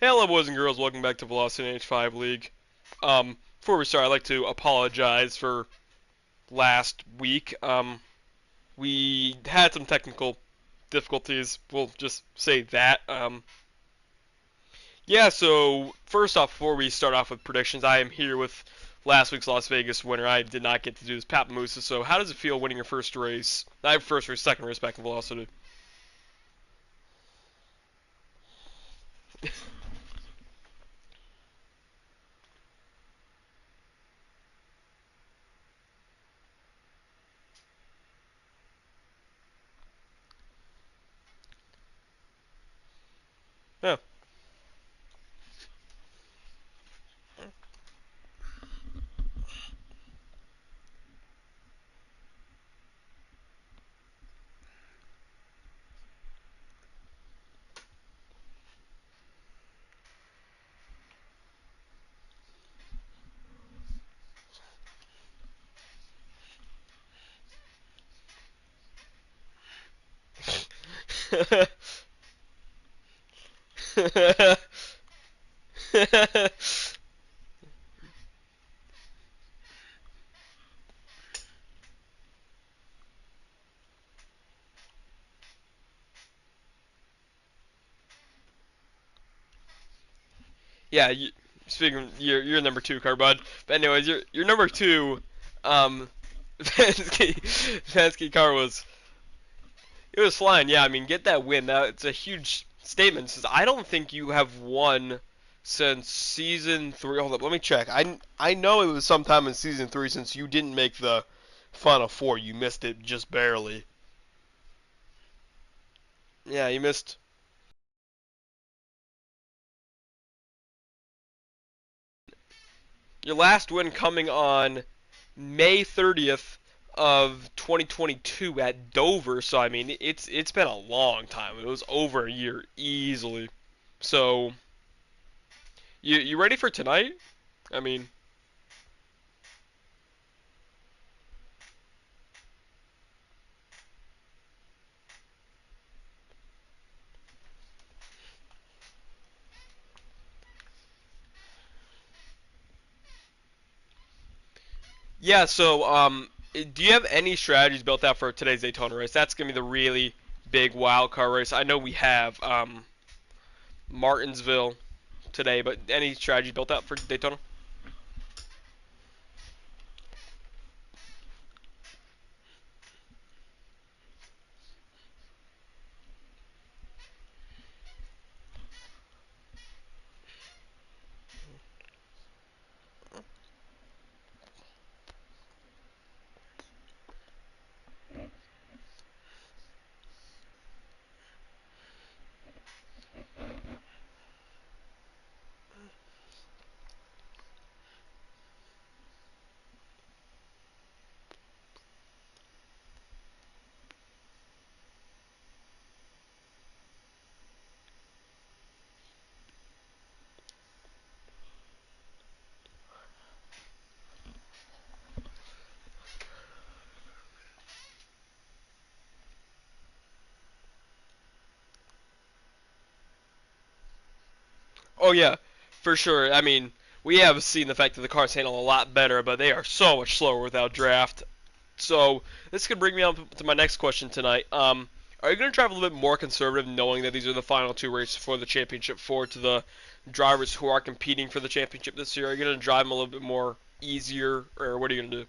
Hello, boys and girls. Welcome back to Velocity H5 League. Before we start, I'd like to apologize for last week. We had some technical difficulties. We'll just say that. Yeah. So first off, before we start off with predictions, I am here with last week's Las Vegas winner. I did not get to do this, Papamusa. So how does it feel winning your first race? Not first race, second race back in Velocity. Yeah. Yeah, speaking, you're number two, Carbud. But anyways, you're number two. Vansky car was it was flying. Yeah, I mean, get that win. It's a huge statement. Since I don't think you have won since season three. Hold up, let me check. I know it was sometime in season three since you didn't make the final four. You missed it just barely. Yeah, you missed. Your last win coming on May 30th of 2022 at Dover. So I mean, it's been a long time. It was over a year easily. So you ready for tonight? I mean, yeah. So do you have any strategies built out for today's Daytona race? That's gonna be the really big wild card race. I know we have Martinsville today, but any strategies built out for Daytona? Oh yeah, for sure. I mean, we have seen the fact that the cars handle a lot better, but they are so much slower without draft. So this could bring me on to my next question tonight. Are you going to drive a little bit more conservative, knowing that these are the final two races for the championship for to the drivers who are competing for the championship this year? Are you going to drive them a little bit more easier, or what are you going to do?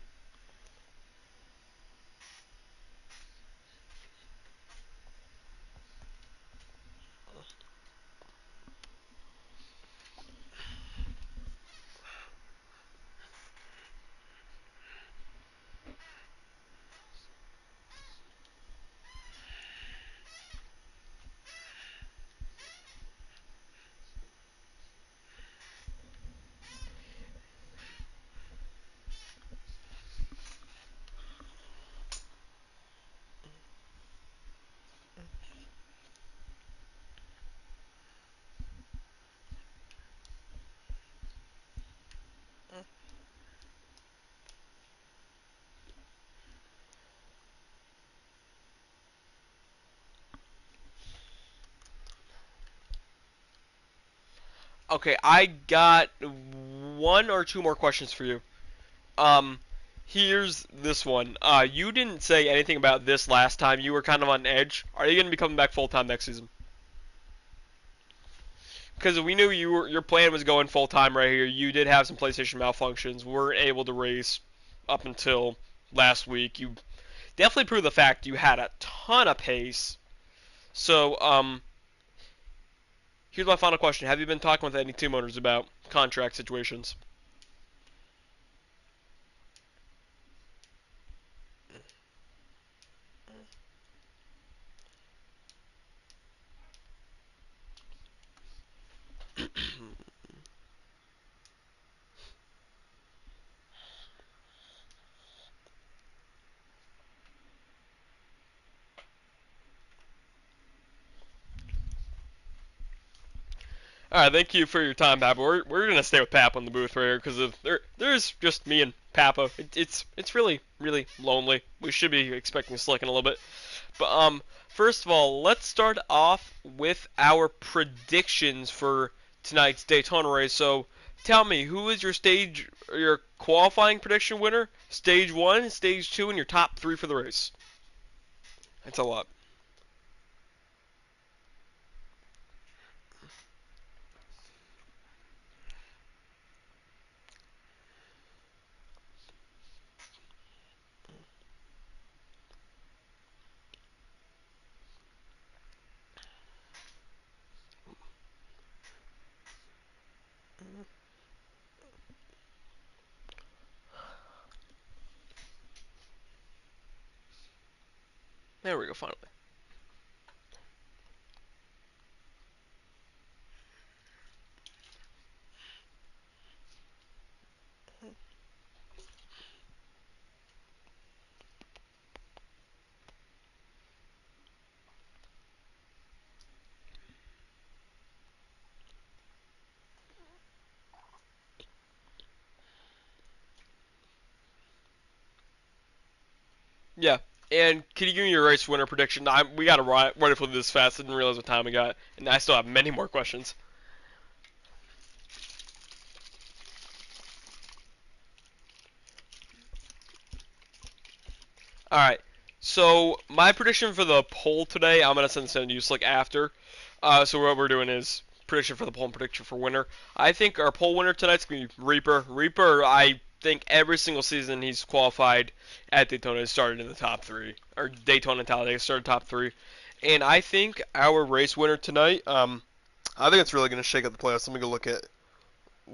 Okay, I got one or two more questions for you. Um, Here's this one. You didn't say anything about this last time. You were kind of on edge. Are you going to be coming back full time next season? Because we knew your plan was going full time right here. You did have some PlayStation malfunctions. Weren't able to race up until last week. You definitely proved the fact you had a ton of pace. So, here's my final question: have you been talking with any team owners about contract situations? All right, thank you for your time, Papa. We're gonna stay with Papa in the booth right here because there's just me and Papa. It's really lonely. We should be expecting Slick in a little bit, but first of all, let's start off with our predictions for tonight's Daytona race. So tell me, who is your qualifying prediction winner? Stage one, stage two, and your top three for the race. That's a lot. There we go, finally. Yeah. And can you give me your race winner prediction? We got to run it for this fast. I didn't realize what time we got. And I still have many more questions. All right. So my prediction for the poll today, I'm gonna send this to you Slick after. So what we're doing is prediction for the poll and prediction for winner. I think our poll winner tonight's gonna be Reaper. Reaper, I think every single season he's qualified at Daytona has started in the top three, or Daytona and Talladega started top three. And I think our race winner tonight, I think it's really gonna shake up the playoffs. Let me go look at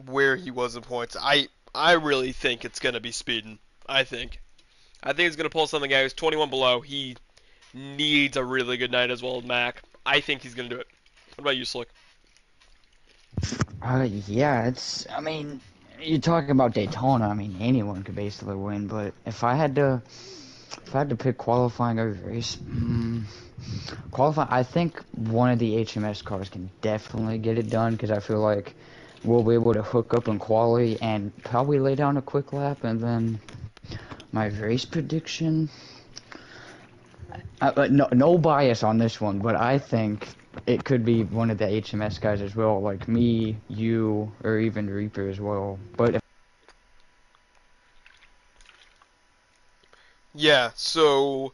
where he was in points. I really think it's gonna be Speeding. I think. I think he's going to pull something out. He's 21 below. He needs a really good night as well as Mac. I think he's going to do it. What about you, Slick? Yeah, I mean, you're talking about Daytona. I mean, anyone could basically win. But if I had to pick qualifying over race, qualifying, I think one of the HMS cars can definitely get it done because I feel like we'll be able to hook up in quali and probably lay down a quick lap. And then my race prediction, no bias on this one, but I think it could be one of the HMS guys as well, like me, you, or even Reaper as well. But Yeah, so.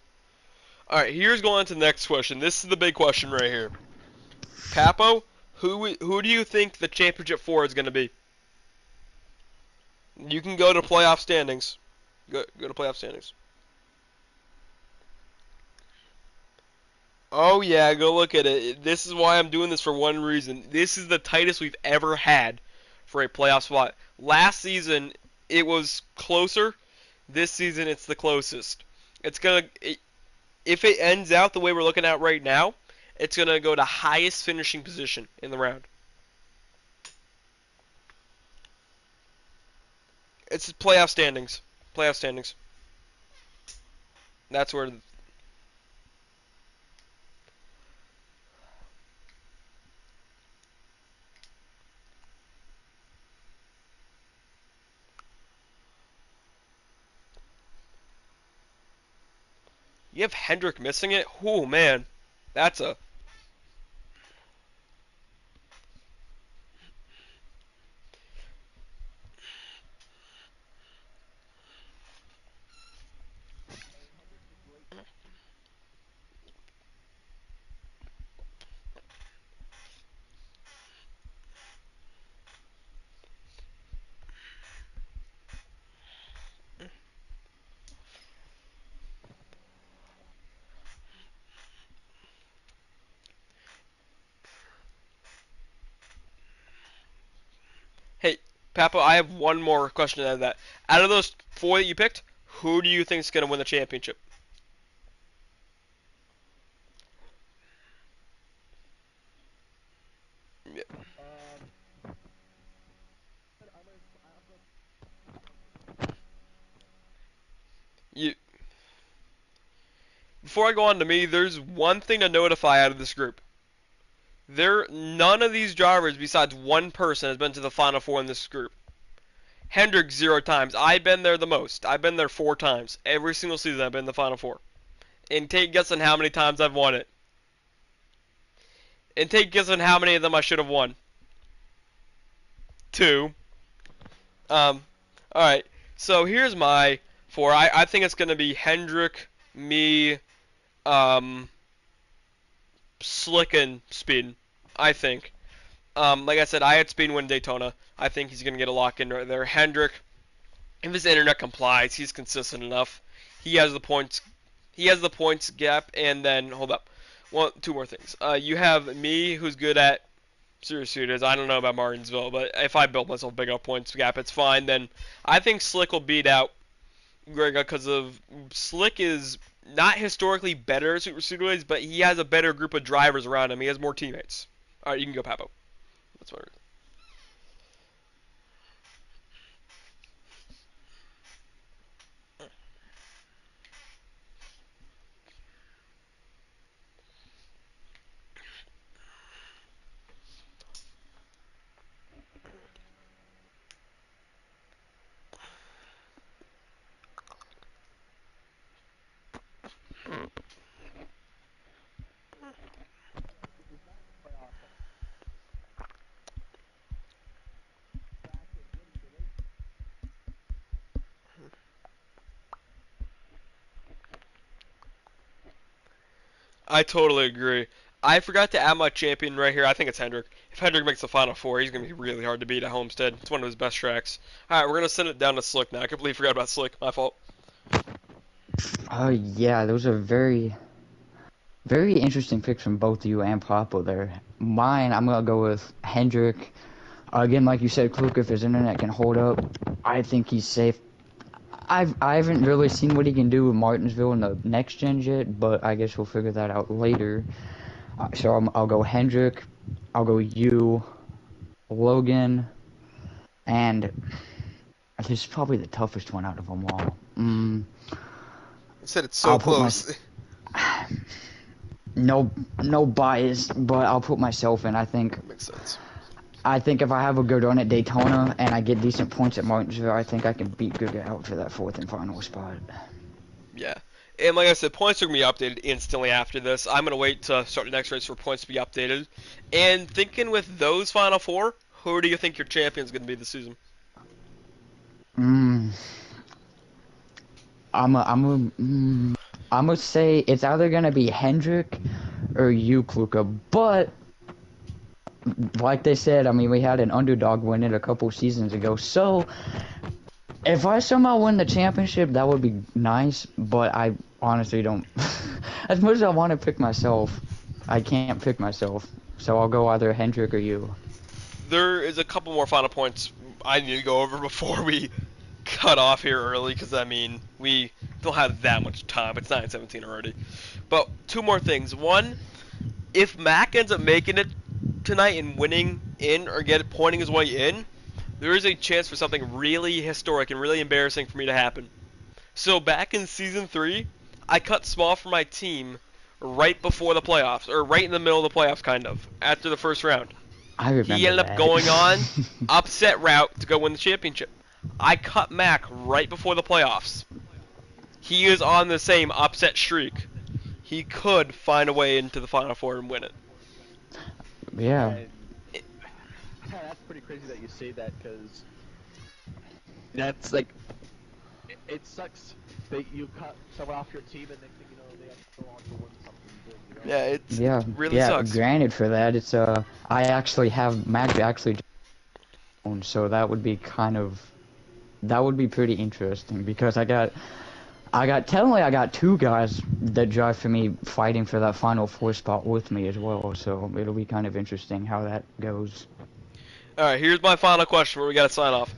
Alright, here's going on to the next question. This is the big question right here. Papo, who do you think the championship for is going to be? You can go to playoff standings. Go to playoff standings. Oh, yeah, go look at it. This is why I'm doing this for one reason. This is the tightest we've ever had for a playoff spot. Last season, it was closer. This season, it's the closest. It's gonna if it ends out the way we're looking at right now, it's gonna go to highest finishing position in the round. It's playoff standings. Playoff standings. That's where you have Hendrick missing it. Oh man, that's a Papo, I have one more question out of that. Out of those four that you picked, who do you think is going to win the championship? You, before I go on to me, there's one thing to notify out of this group. None of these drivers, besides one person, has been to the Final Four in this group. Hendrick 0 times. I've been there the most. I've been there 4 times. Every single season I've been in the Final Four. And take a guess on how many times I've won it. And take a guess on how many of them I should have won. 2. Alright. So here's my 4. I think it's going to be Hendrick, me, Slick, and Speed. I think. Like I said, I had Speed win Daytona. I think he's going to get a lock in right there. Hendrick, if his internet complies, he's consistent enough. He has the points. He has the points gap, and then hold up, two more things. You have me, who's good at serious shooters. I don't know about Martinsville, but if I build myself a big enough points gap, it's fine. Then I think Slick will beat out Grega because of Slick is not historically better at super speedways, but he has a better group of drivers around him. He has more teammates. All right, you can go, Papo. That's what. I totally agree. I forgot to add my champion right here. I think it's Hendrick. If Hendrick makes the Final Four, he's going to be really hard to beat at Homestead. It's one of his best tracks. All right, we're going to send it down to Slick now. I completely forgot about Slick. My fault. Oh, yeah, those are very, very interesting picks from both you and Papa there. Mine, I'm going to go with Hendrick. Again, like you said, Kluk, if his internet can hold up, I think he's safe. I haven't really seen what he can do with Martinsville in the next gen yet, but I guess we'll figure that out later. So I'll go Hendrick, I'll go you, Logan, and this is probably the toughest one out of them all. You said it's so close. No bias, but I'll put myself in. I think That makes sense. I think if I have a good run at Daytona and I get decent points at Martinsville, I think I can beat Guga out for that 4th and final spot. Yeah. And like I said, points are going to be updated instantly after this. I'm going to wait to start the next race for points to be updated. And thinking with those Final Four, who do you think your champion's going to be this season? I'm gonna say it's either gonna be Hendrick or you, Kluka. But like they said, I mean, we had an underdog win it a couple seasons ago. So if I somehow win the championship, that would be nice. But I honestly don't. As much as I want to pick myself, I can't pick myself. So I'll go either Hendrick or you. There is a couple more final points I need to go over before we cut off here early, because I mean, we don't have that much time. It's 9:17 already. But 2 more things. One, if Mac ends up making it tonight and winning in or pointing his way in, there is a chance for something really historic and really embarrassing for me to happen. So back in season 3, I cut small for my team right before the playoffs, or right in the middle of the playoffs, kind of, after the first round. I remember He ended that. up going on upset route to go win the championship. I cut Mac right before the playoffs. He is on the same upset streak. He could find a way into the Final Four and win it. Yeah. That's pretty crazy that you say that, because that's like, it sucks that you cut someone off your team and next thing you know they have to go on to win something big, you know? Yeah, Yeah, really yeah. sucks. Granted, for that, it's I actually have Mac actually, so that would be pretty interesting because I got 2 guys that drive for me fighting for that Final Four spot with me as well. So it'll be kind of interesting how that goes. All right, here's my final question where we got to sign off.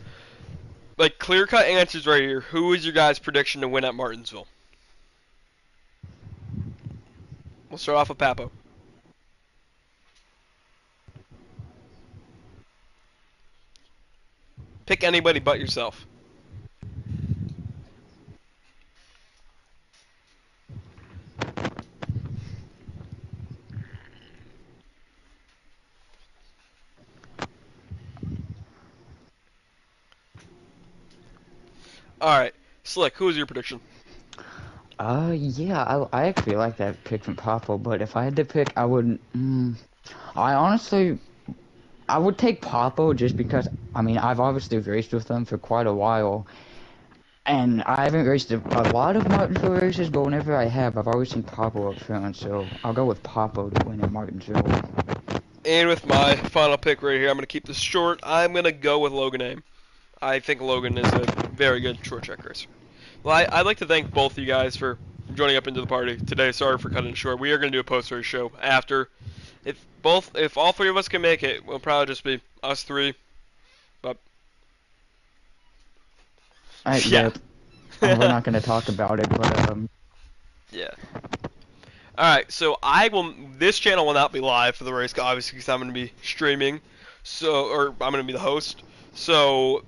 Like, clear-cut answers right here. Who is your guys' prediction to win at Martinsville? We'll start off with Papo. Pick anybody but yourself. Alright, Slick, who is your prediction? Yeah, I actually like that pick from Papo, but if I had to pick, I would. I honestly, I would take Papo just because. I mean, I've obviously raced with them for quite a while, and I haven't raced a lot of Martinsville races, but whenever I have, I've always seen Papo up front, so I'll go with Papo to win at Martinsville. And with my final pick right here, I'm going to keep this short. I'm going to go with Logan Aim. I think Logan is a very good short track racer. Well, I'd like to thank both of you guys for joining up into the party today. Sorry for cutting it short. We are going to do a post-race show after. If all three of us can make it, we'll probably just be us three. But yeah. Yep. We're not going to talk about it, but Yeah. Alright, so this channel will not be live for the race, obviously, because I'm going to be streaming, or I'm going to be the host. So,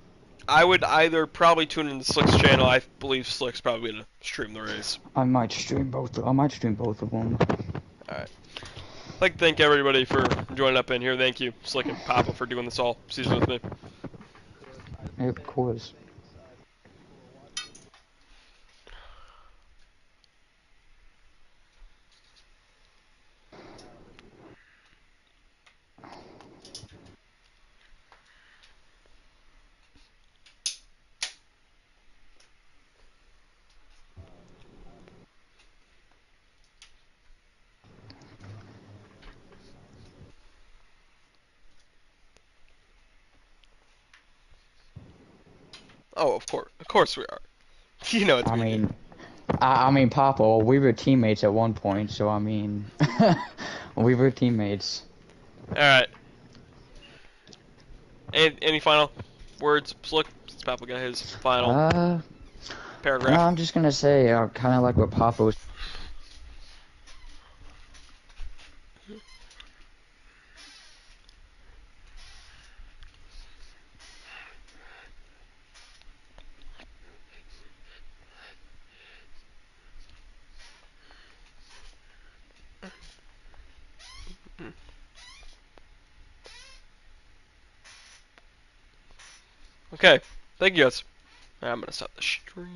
I would either probably tune into Slick's channel. I believe Slick's probably going to stream the race. I might stream both of them. Alright. I'd like to thank everybody for joining up in here. Thank you, Slick and Papa, for doing this all season with me. Of course. Oh, of course we are. You know it's me. I mean, Papa, we were teammates at one point, so I mean, we were teammates. Alright. Any final words, Slick? Since Papa got his final paragraph. No, I'm just gonna say, kind of like what Papa was. Okay, thank you guys. I'm gonna stop the stream.